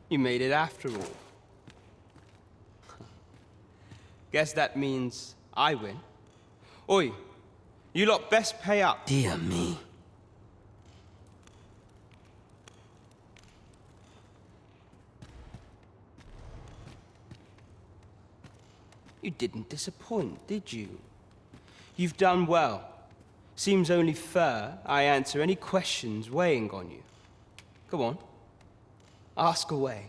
You made it after all. Guess that means I win. Oi, you lot best pay up. Dear me. You didn't disappoint, did you? You've done well. Seems only fair I answer any questions weighing on you. Go on. Ask away.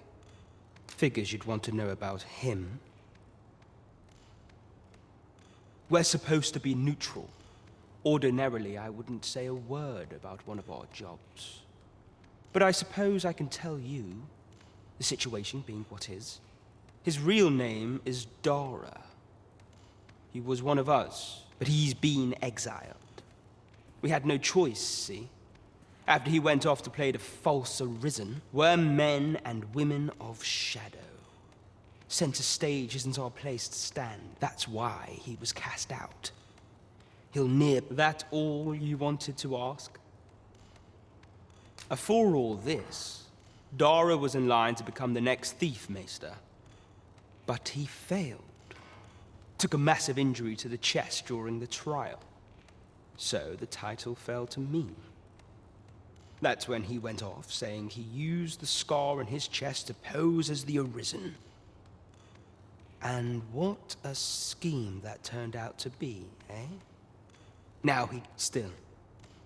Figures you'd want to know about him. We're supposed to be neutral. Ordinarily, I wouldn't say a word about one of our jobs. But I suppose I can tell you, the situation being what is. His real name is Dara. He was one of us, but he's been exiled. We had no choice, see? After he went off to play the false arisen, we're men and women of shadow. Center stage isn't our place to stand. That's why he was cast out. He'll near... That all you wanted to ask? For all this, Dara was in line to become the next thief maester. But he failed. Took a massive injury to the chest during the trial. So the title fell to me. That's when he went off, saying he used the scar on his chest to pose as the Arisen. And what a scheme that turned out to be, eh? Now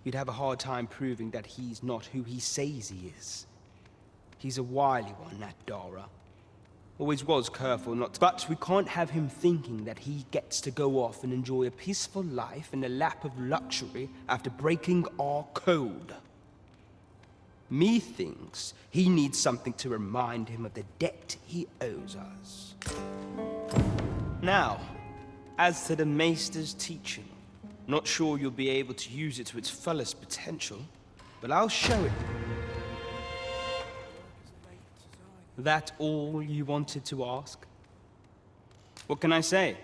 you'd have a hard time proving that he's not who he says he is. He's a wily one, that Dara. Always was careful not to, but we can't have him thinking that he gets to go off and enjoy a peaceful life in the lap of luxury after breaking our code. Methinks he needs something to remind him of the debt he owes us. Now, as to the Maester's teaching, not sure you'll be able to use it to its fullest potential, but I'll show it. That all you wanted to ask? What can I say?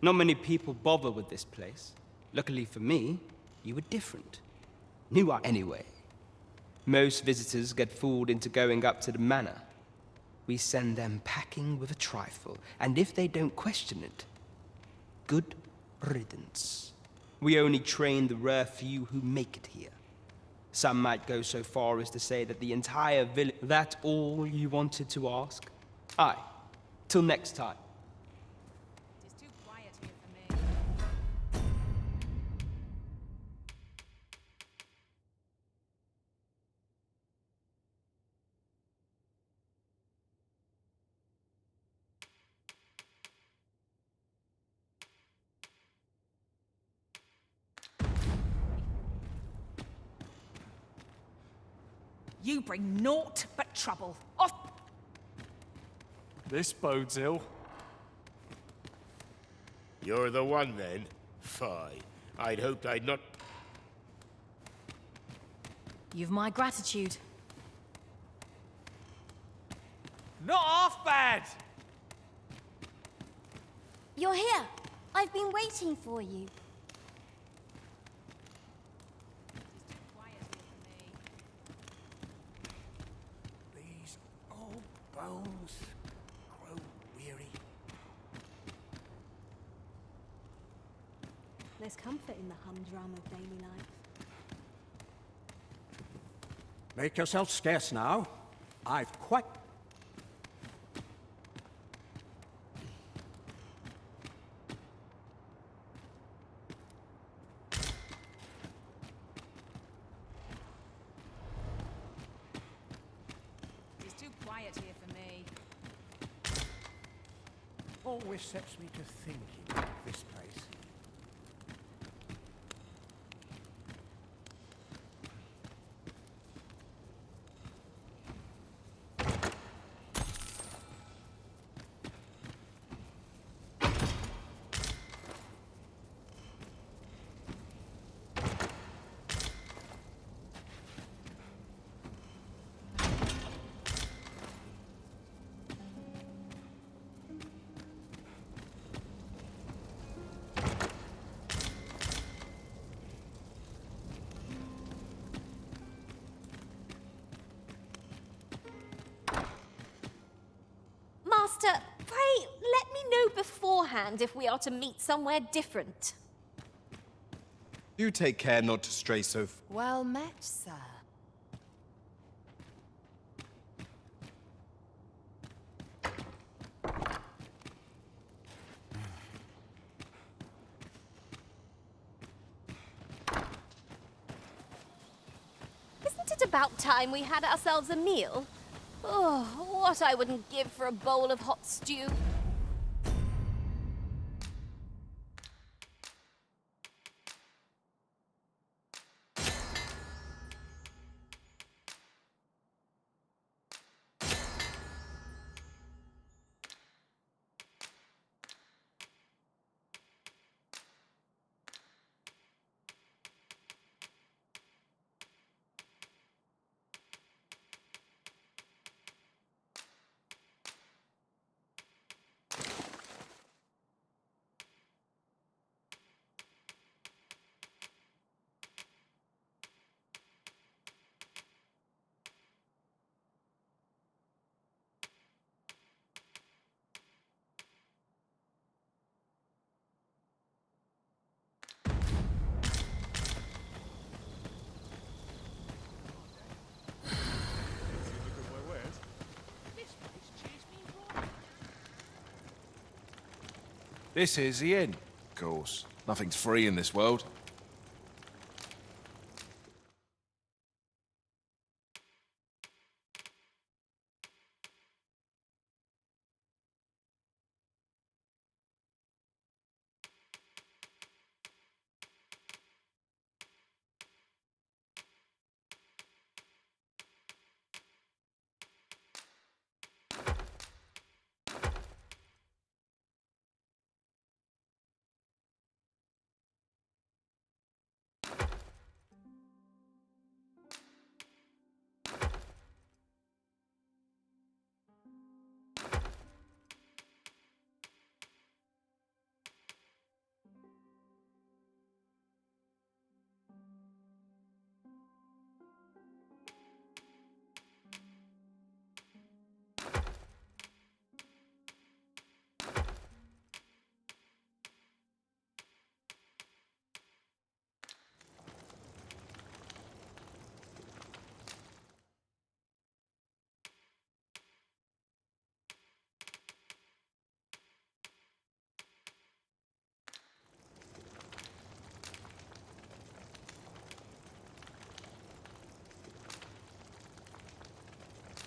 Not many people bother with this place. Luckily for me, you were different. Anyway. Most visitors get fooled into going up to the manor. We send them packing with a trifle, and if they don't question it, good riddance. We only train the rare few who make it here. Some might go so far as to say that the entire village... That all you wanted to ask? Aye. Till next time. It is too quiet here for me. You bring naught but trouble. Off! This bodes ill. You're the one, then? Fine. I'd hoped I'd not... You've my gratitude. Not half bad! You're here. I've been waiting for you. These old bones grow weary. There's comfort in the humdrum of daily life. Make yourself scarce now. I've quite... It is too quiet here for me. always sets me to thinking of this place. Master, pray let me know beforehand if we are to meet somewhere different. Do take care not to stray so Well met, sir. Isn't it about time we had ourselves a meal? Oh, what I wouldn't give for a bowl of hot stew. This is the inn. Of course. Nothing's free in this world.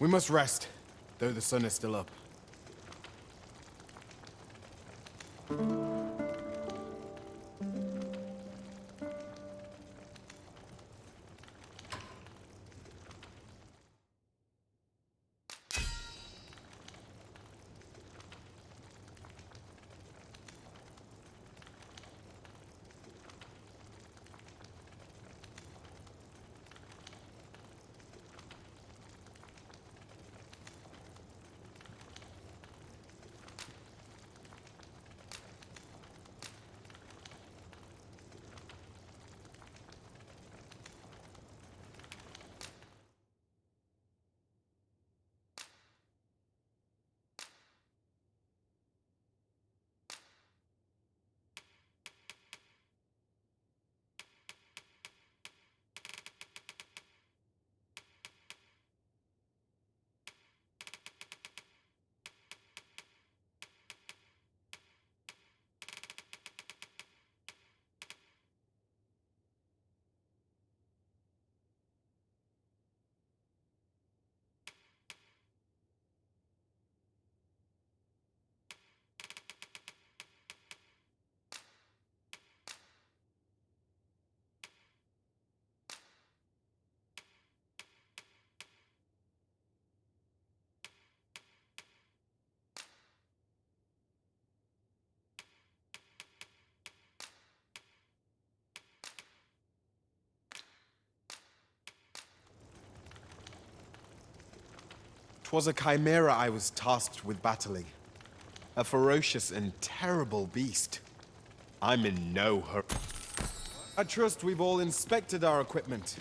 We must rest, though the sun is still up. 'Twas a chimera I was tasked with battling. A ferocious and terrible beast. I'm in no hurry. I trust we've all inspected our equipment.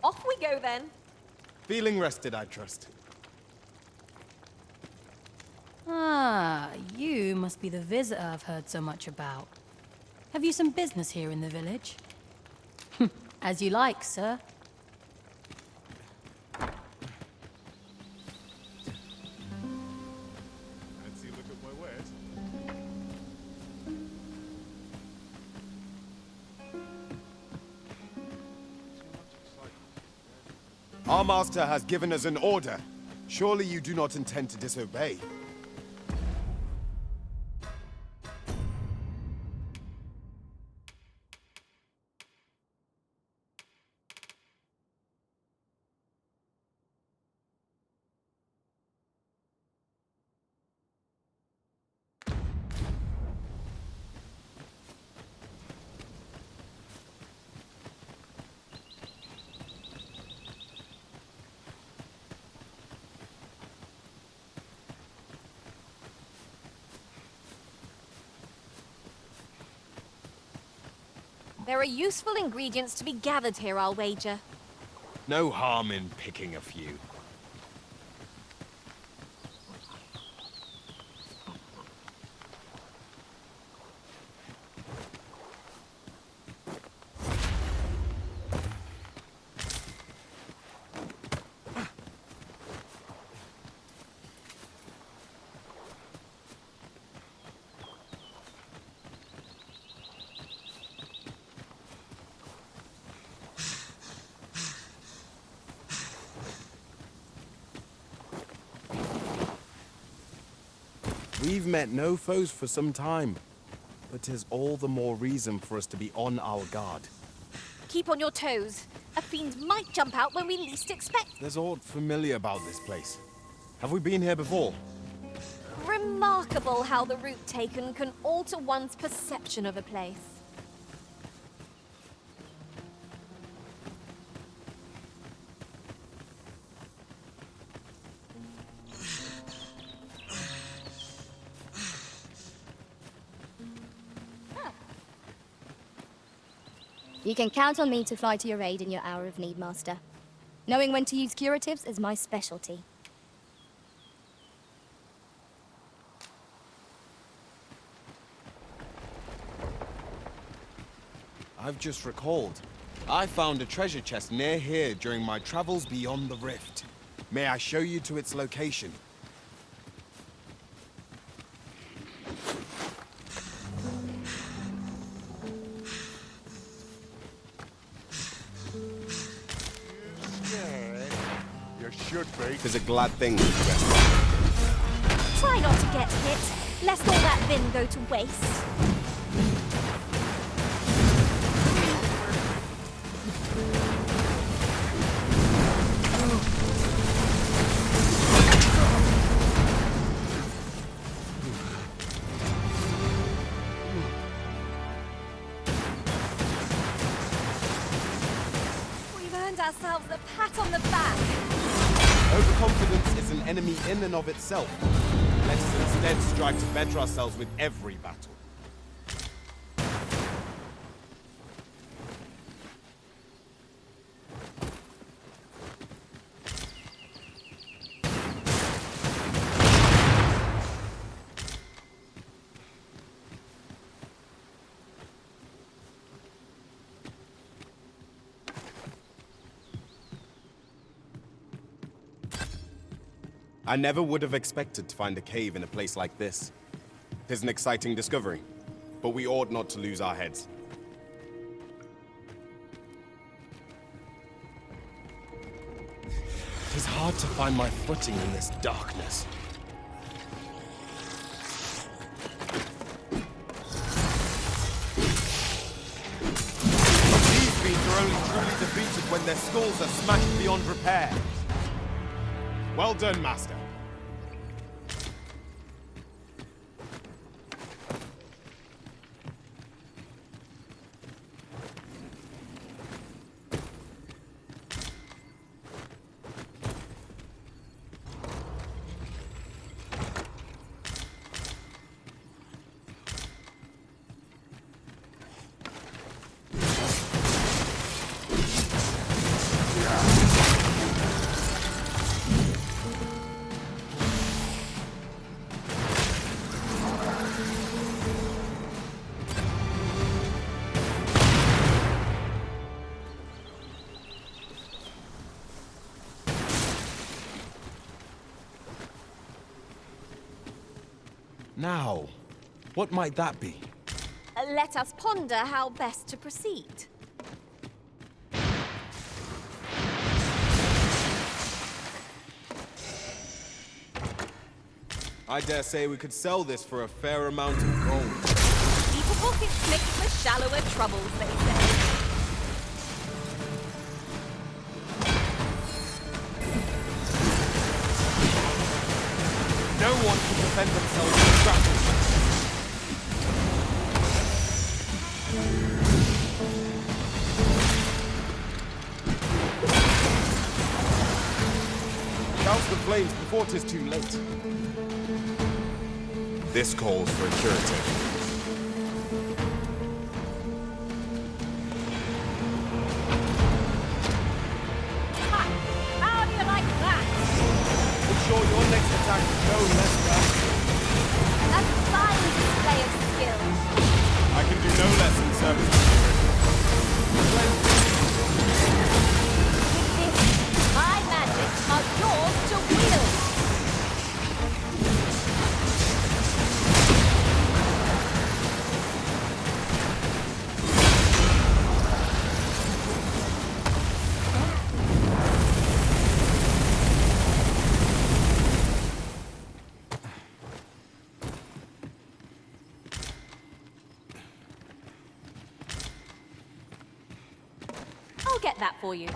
Off we go then. Feeling rested, I trust. must be the visitor I've heard so much about. Have you some business here in the village? As you like, sir. Fancy a look at my wares? Our master has given us an order. Surely you do not intend to disobey. There are useful ingredients to be gathered here, I'll wager. No harm in picking a few. We've met no foes for some time, but 'tis all the more reason for us to be on our guard. Keep on your toes. A fiend might jump out when we least expect. There's aught familiar about this place. Have we been here before? Remarkable how the route taken can alter one's perception of a place. You can count on me to fly to your aid in your hour of need, Master. Knowing when to use curatives is my specialty. I've just recalled. I found a treasure chest near here during my travels beyond the rift. May I show you to its location? You should be. Tis a glad thing to rest. Try not to get hit, lest all that vin go to waste. We've earned ourselves a pat on the back. Overconfidence is an enemy in and of itself. Let us instead strive to better ourselves with every battle. I never would have expected to find a cave in a place like this. 'Tis an exciting discovery, but we ought not to lose our heads. It is hard to find my footing in this darkness. These beasts are only truly defeated when their skulls are smashed beyond repair. Well done, Master. Now, what might that be? Let us ponder how best to proceed. I dare say we could sell this for a fair amount of gold. Deeper pockets mixed with shallower troubles, they say. No one can defend themselves from grapple. Douse the flames before 'tis too late. This calls for a curative. Ha! How do you like that? Ensure your next attack is no less bad. A fine display of skill. I can do no less in service. With this, my magics are yours to wield. I'll get that for you.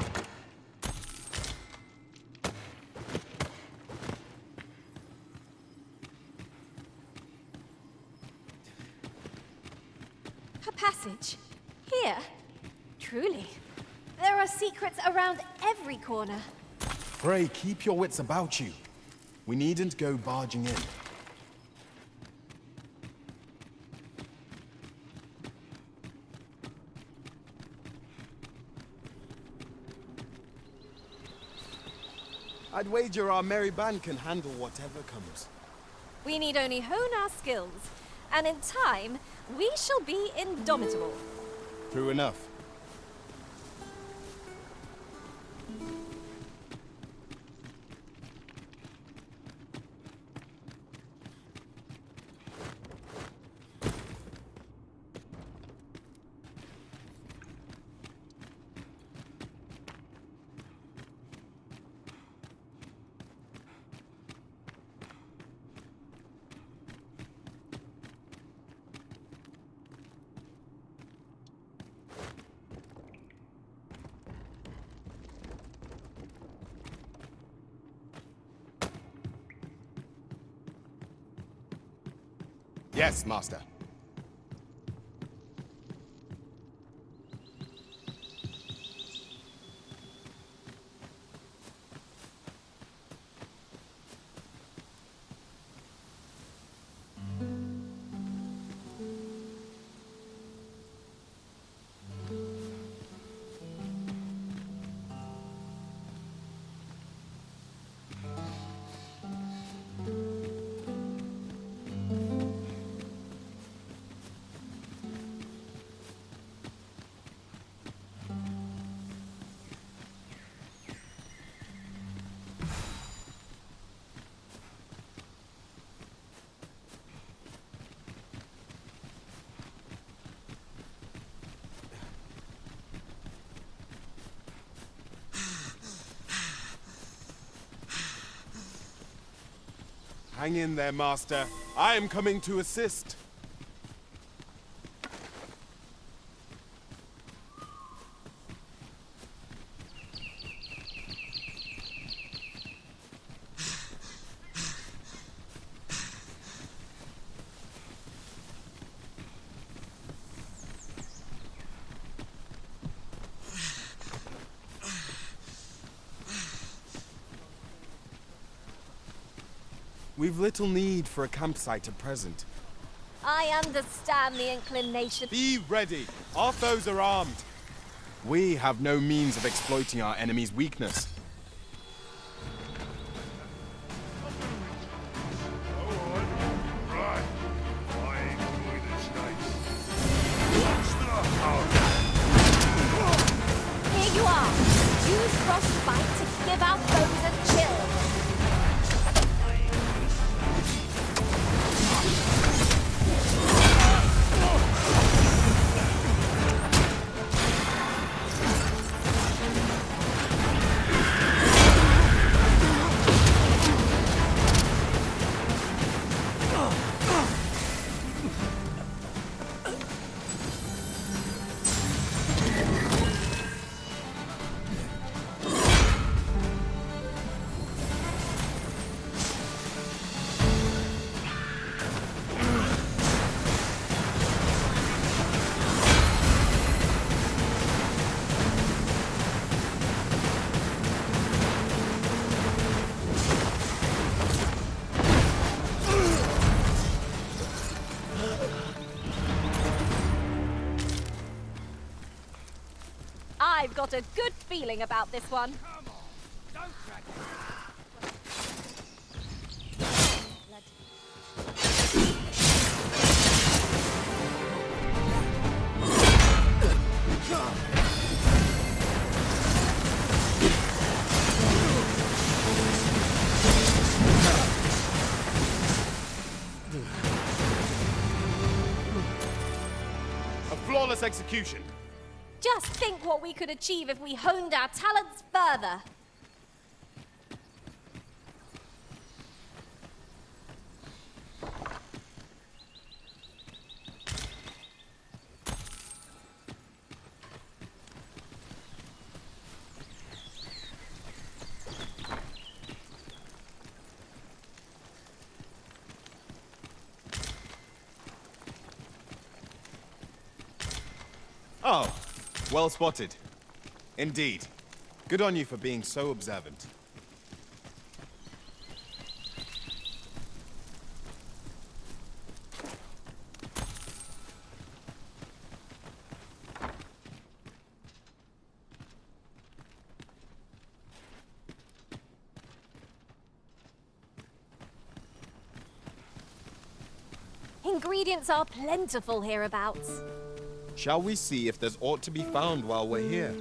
A passage? Here? Truly. There are secrets around every corner. Pray, keep your wits about you. We needn't go barging in. I'd wager our merry band can handle whatever comes. We need only hone our skills, and in time, we shall be indomitable. True enough. Yes, Master. Hang in there, Master. I am coming to assist. We've little need for a campsite at present. I understand the inclination. Be ready! Our foes are armed. We have no means of exploiting our enemy's weakness. Right. I enjoy this night. What's the powder? Here you are. Use frostbite to give our foes a chill. got a good feeling about this one. A flawless execution. Just think what we could achieve if we honed our talents further. Oh, well spotted. Indeed. Good on you for being so observant. Ingredients are plentiful hereabouts. Shall we see if there's aught to be found while we're here?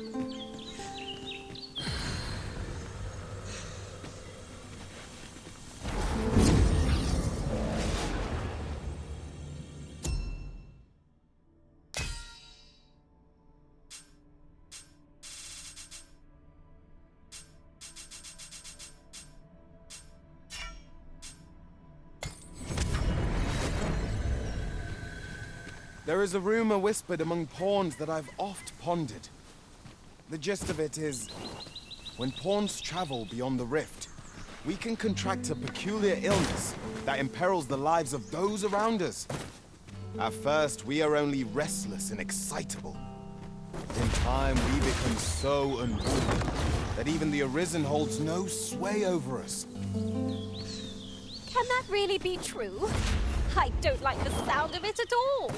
There is a rumor whispered among pawns that I've oft pondered. The gist of it is, when pawns travel beyond the rift, we can contract a peculiar illness that imperils the lives of those around us. At first, we are only restless and excitable. In time, we become so unruly that even the Arisen holds no sway over us. Can that really be true? I don't like the sound of it at all.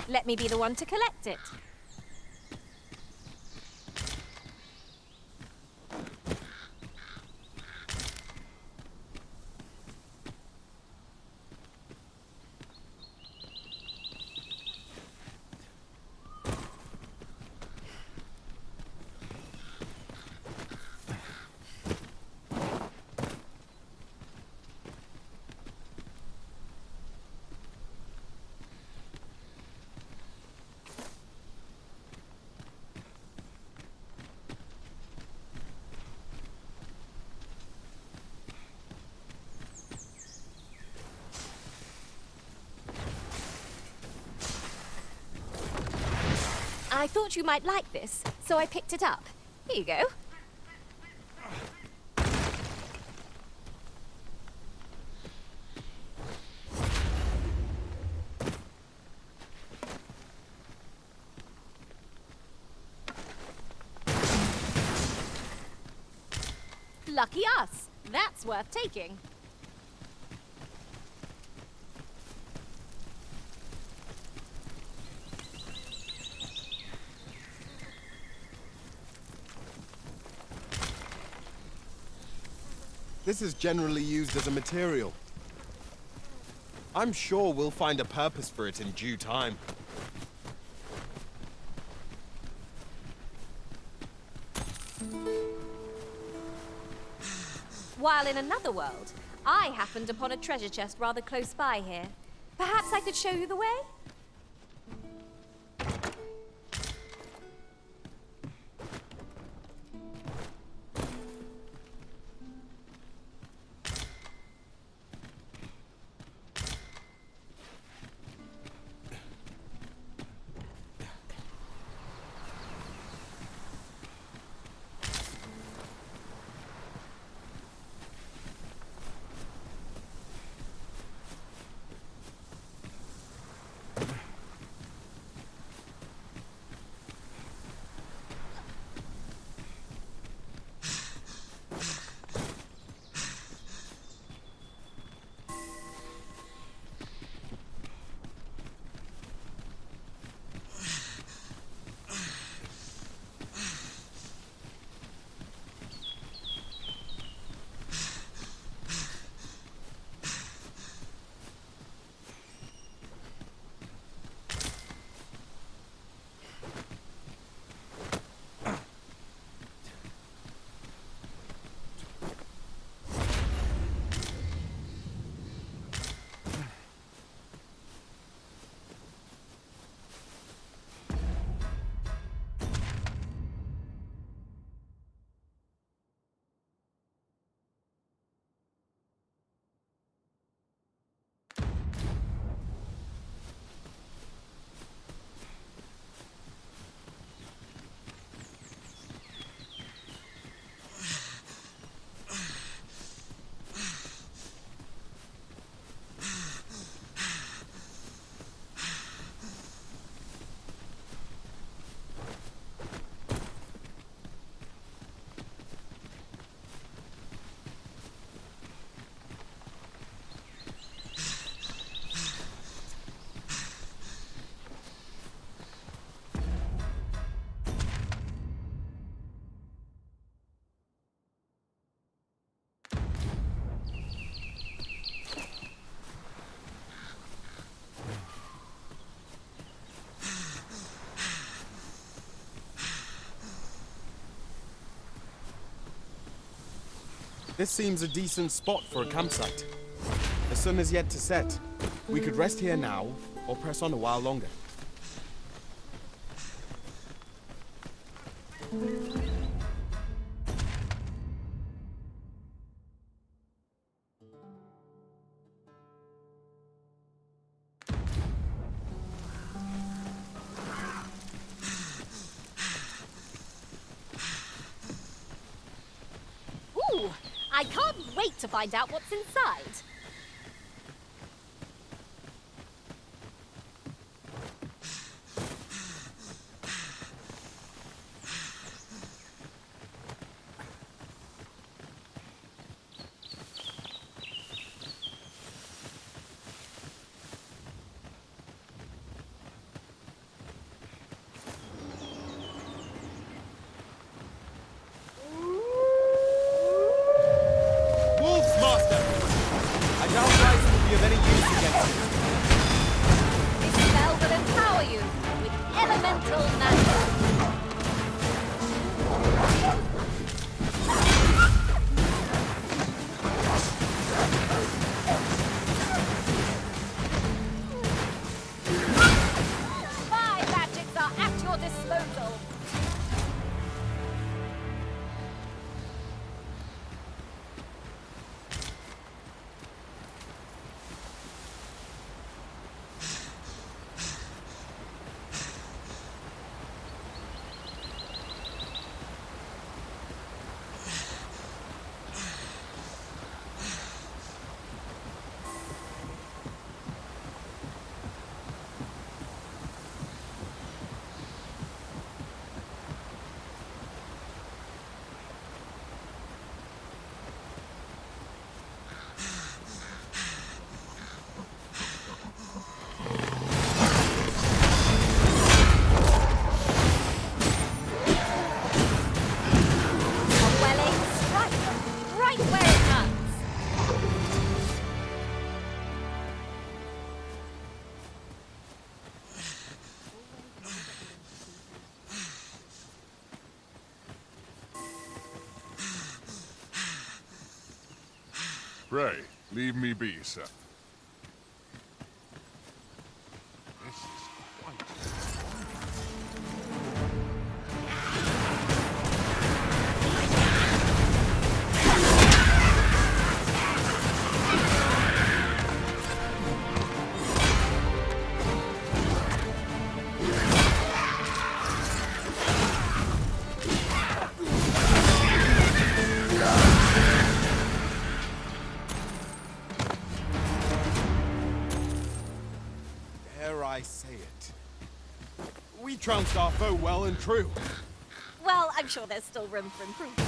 Let me be the one to collect it. I thought you might like this, so I picked it up. Here you go. Lucky us. That's worth taking. This is generally used as a material. I'm sure we'll find a purpose for it in due time. While in another world, I happened upon a treasure chest rather close by here. Perhaps I could show you the way? This seems a decent spot for a campsite. The sun is yet to set. We could rest here now, or press on a while longer. Ooh, I can't wait to find out what's inside. Wolves, Master! I doubt Rice will be of any use against you. This spell will empower you with elemental magic. My magics are at your disposal. A welling strike, right where it hurts. Pray, leave me be, sir. This is quite... Dare I say it? We trounced our foe well and true. Well, I'm sure there's still room for improvement.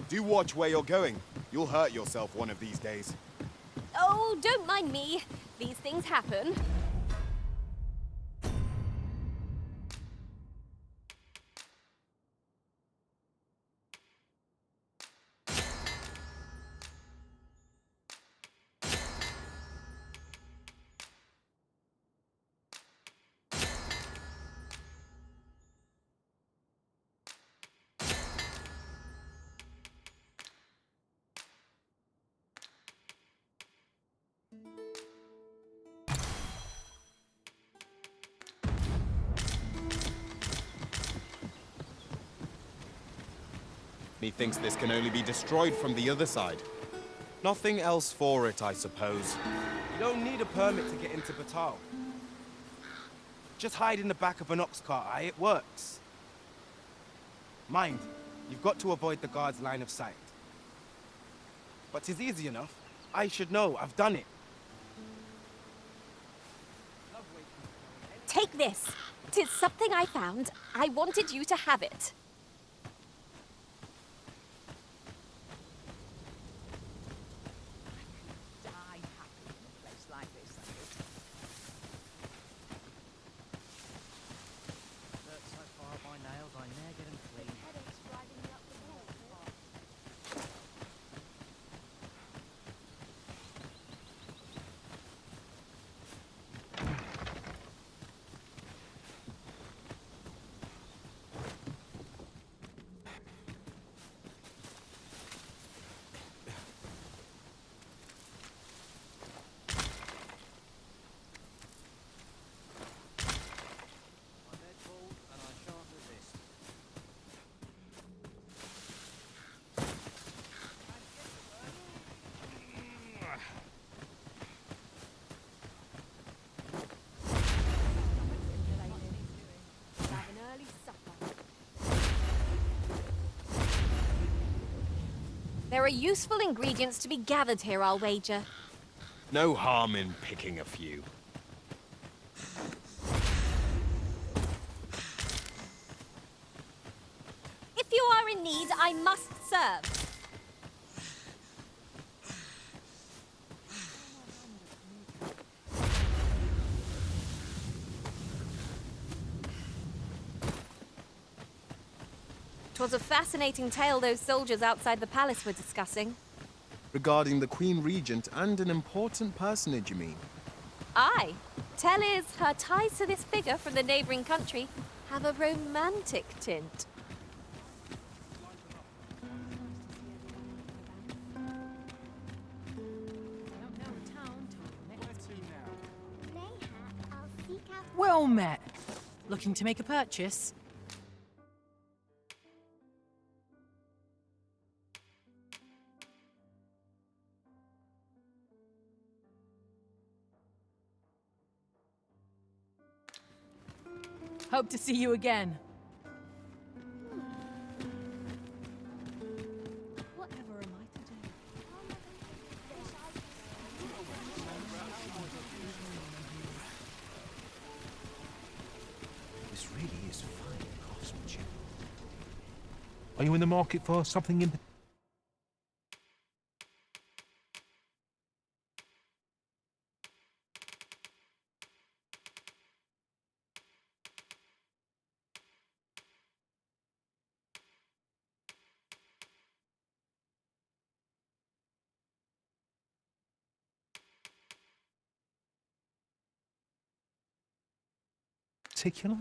Do watch where you're going. You'll hurt yourself one of these days. Oh, don't mind me. These things happen. Methinks this can only be destroyed from the other side. Nothing else for it, I suppose. You don't need a permit to get into Batal. Just hide in the back of an ox cart, aye? It works. Mind, you've got to avoid the guard's line of sight. But 'tis easy enough. I should know. I've done it. Take this. 'Tis something I found. I wanted you to have it. Die happy in a place like this, that is. Look, so far up my nails, I never get them clean. My bed falls, and I shan't resist. Have an early supper. There are useful ingredients to be gathered here, I'll wager. No harm in picking a few. If you are in need, I must serve. 'Twas a fascinating tale those soldiers outside the palace were discussing. Regarding the Queen Regent and an important personage, you mean? Aye. Tell is her ties to this figure from the neighbouring country have a romantic tint. I don't know a town till next week. Mayhap I'll seek out Well met. Looking to make a purchase? Hope to see you again. Whatever am I to do? This really is fine craftsmanship. Are you in the market for something in... particular?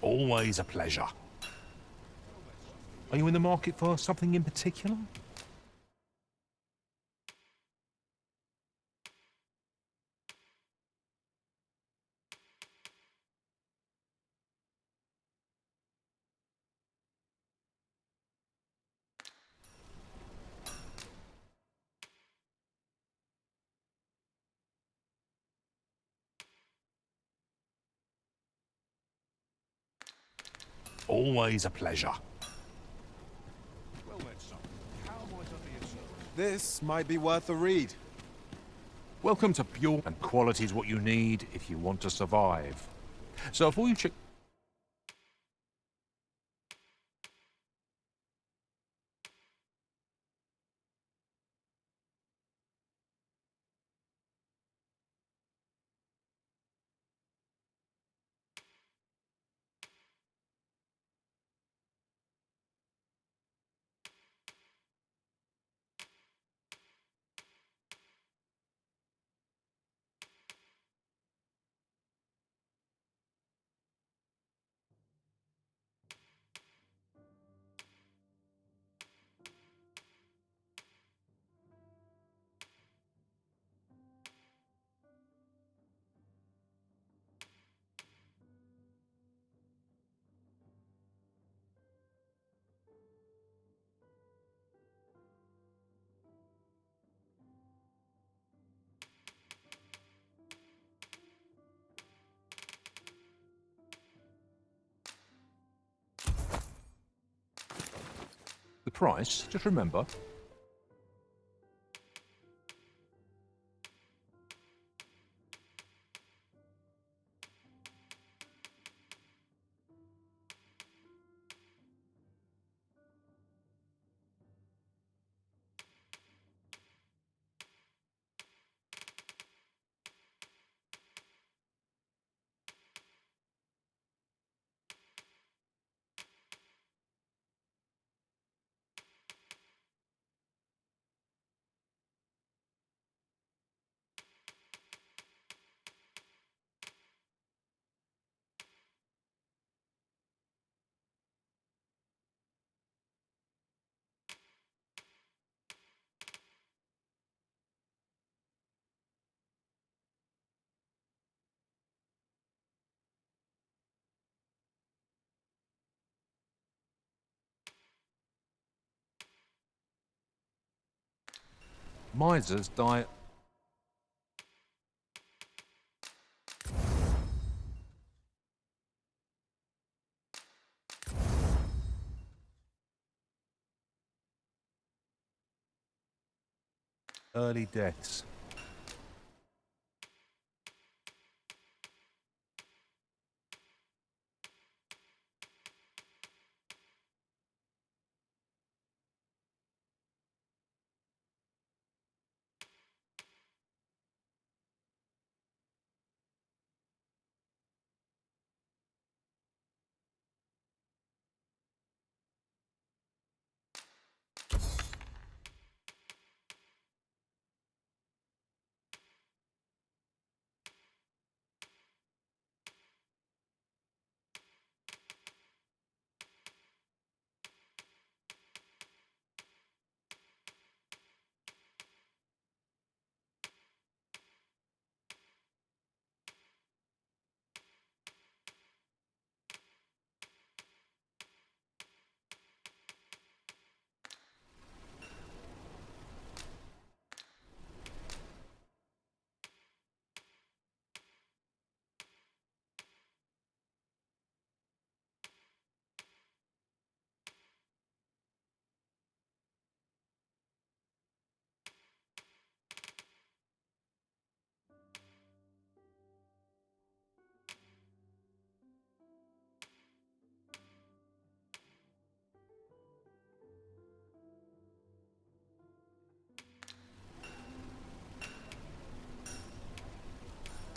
Always a pleasure. Are you in the market for something in particular? Always a pleasure. Well then, son. How might I be of service? This might be worth a read. Welcome to pure, and quality is what you need if you want to survive. So before you check... price, just remember. Misers die. Early deaths.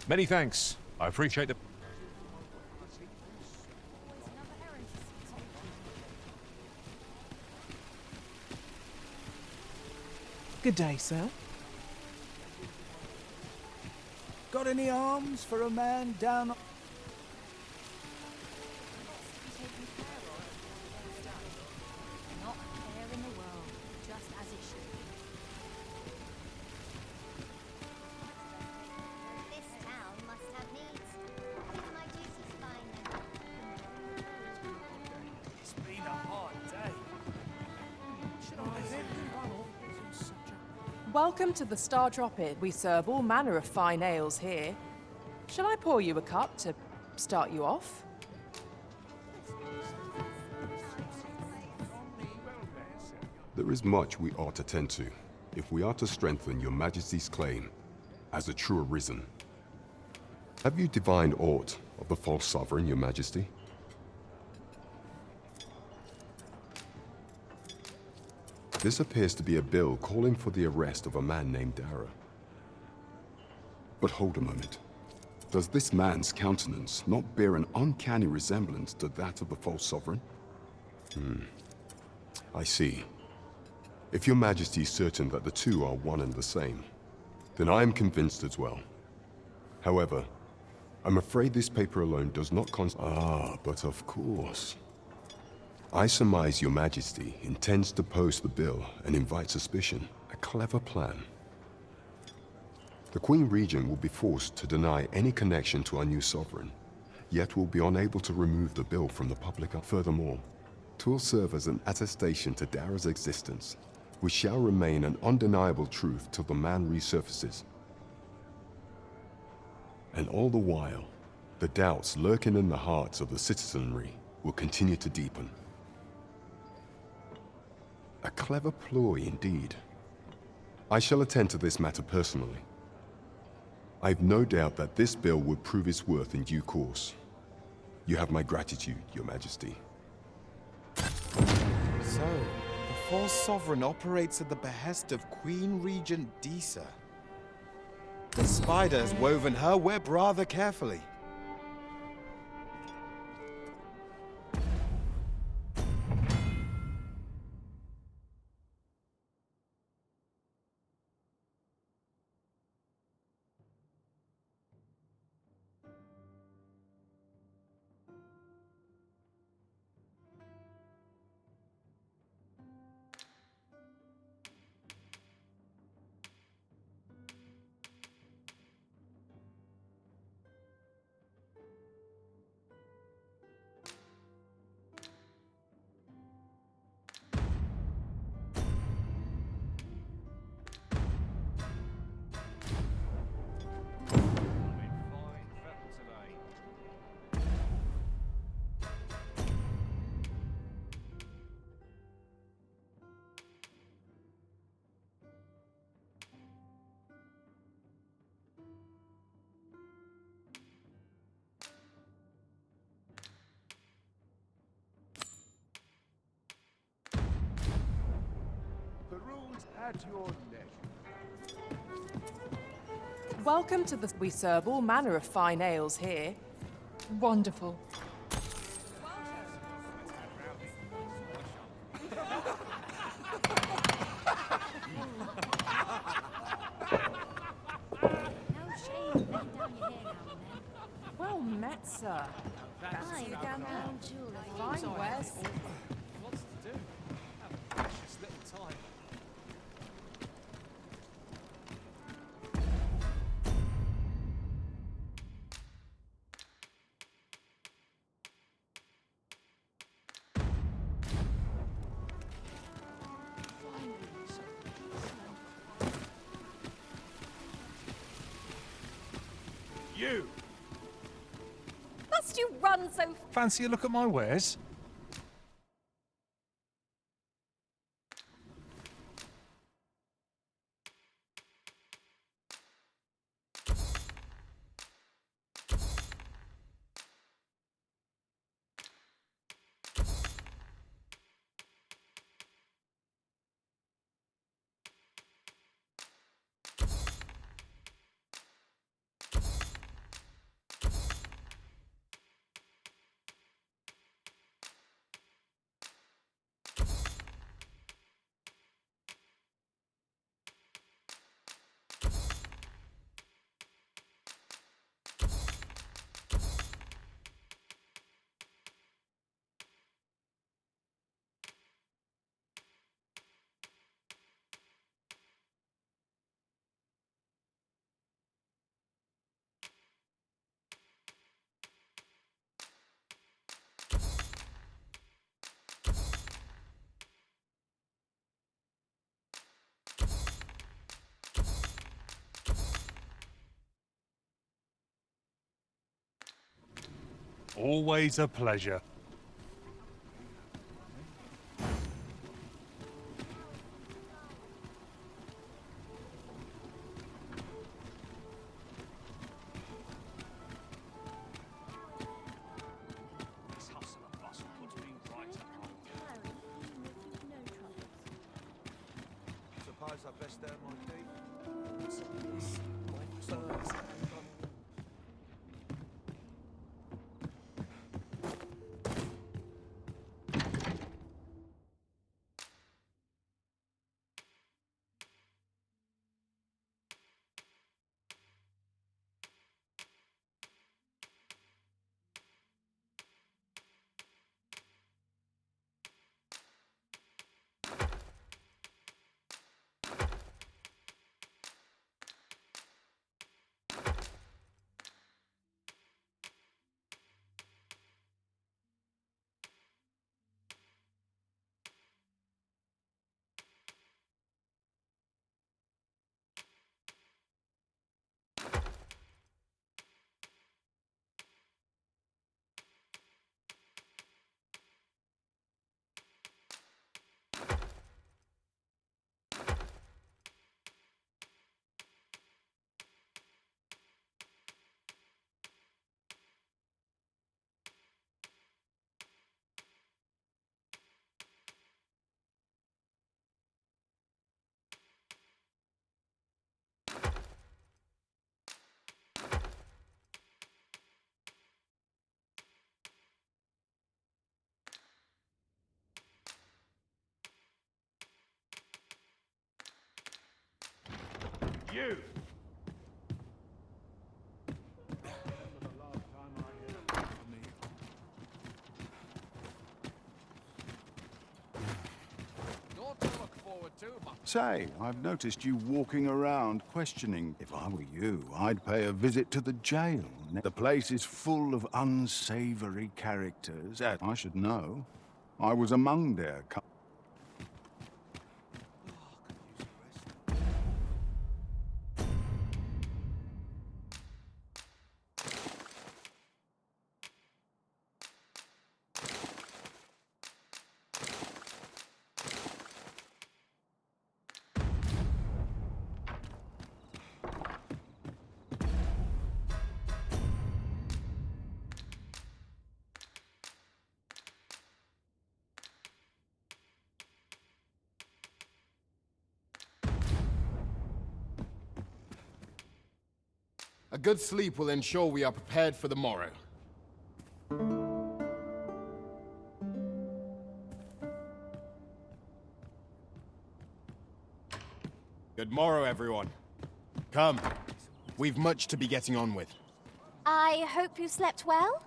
Many thanks. I appreciate the... Good day, sir. Got any arms for a man down... Not a care in the world, just as it should be. This town must have needs. It's my duty to find them. It's been a hard day. Welcome to the Star Drop Inn. We serve all manner of fine ales here. Shall I pour you a cup to start you off? There is much we ought to tend to, if we are to strengthen your Majesty's claim as a true Arisen. Have you divined aught of the false sovereign, your Majesty? This appears to be a bill calling for the arrest of a man named Dara. But hold a moment. Does this man's countenance not bear an uncanny resemblance to that of the false sovereign? I see. If your Majesty is certain that the two are one and the same, then I am convinced as well. However, I'm afraid this paper alone does not but of course. I surmise your Majesty intends to post the bill and invite suspicion. A clever plan. The Queen Regent will be forced to deny any connection to our new sovereign, yet will be unable to remove the bill from the public. Furthermore, 'twill serve as an attestation to Dara's existence, which shall remain an undeniable truth till the man resurfaces. And all the while, the doubts lurking in the hearts of the citizenry will continue to deepen. A clever ploy indeed. I shall attend to this matter personally. I've no doubt that this bill will prove its worth in due course. You have my gratitude, Your Majesty. So, the false sovereign operates at the behest of Queen Regent Disa. The spider has woven her web rather carefully. Peruse at your leisure. Welcome to the... We serve all manner of fine ales here. Wonderful. Well met, sir. Fancy down there. Fine wares. Lots to do. Have precious little time. You! Must you run so Fancy a look at my wares? Always a pleasure. This hustle and bustle puts me right at home. Suppose I best earn my keep. you! Say, I've noticed you walking around questioning. If I were you, I'd pay a visit to the jail. The place is full of unsavory characters. I should know. I was among their... A good sleep will ensure we are prepared for the morrow. Good morrow, everyone. Come. We've much to be getting on with. I hope you slept well?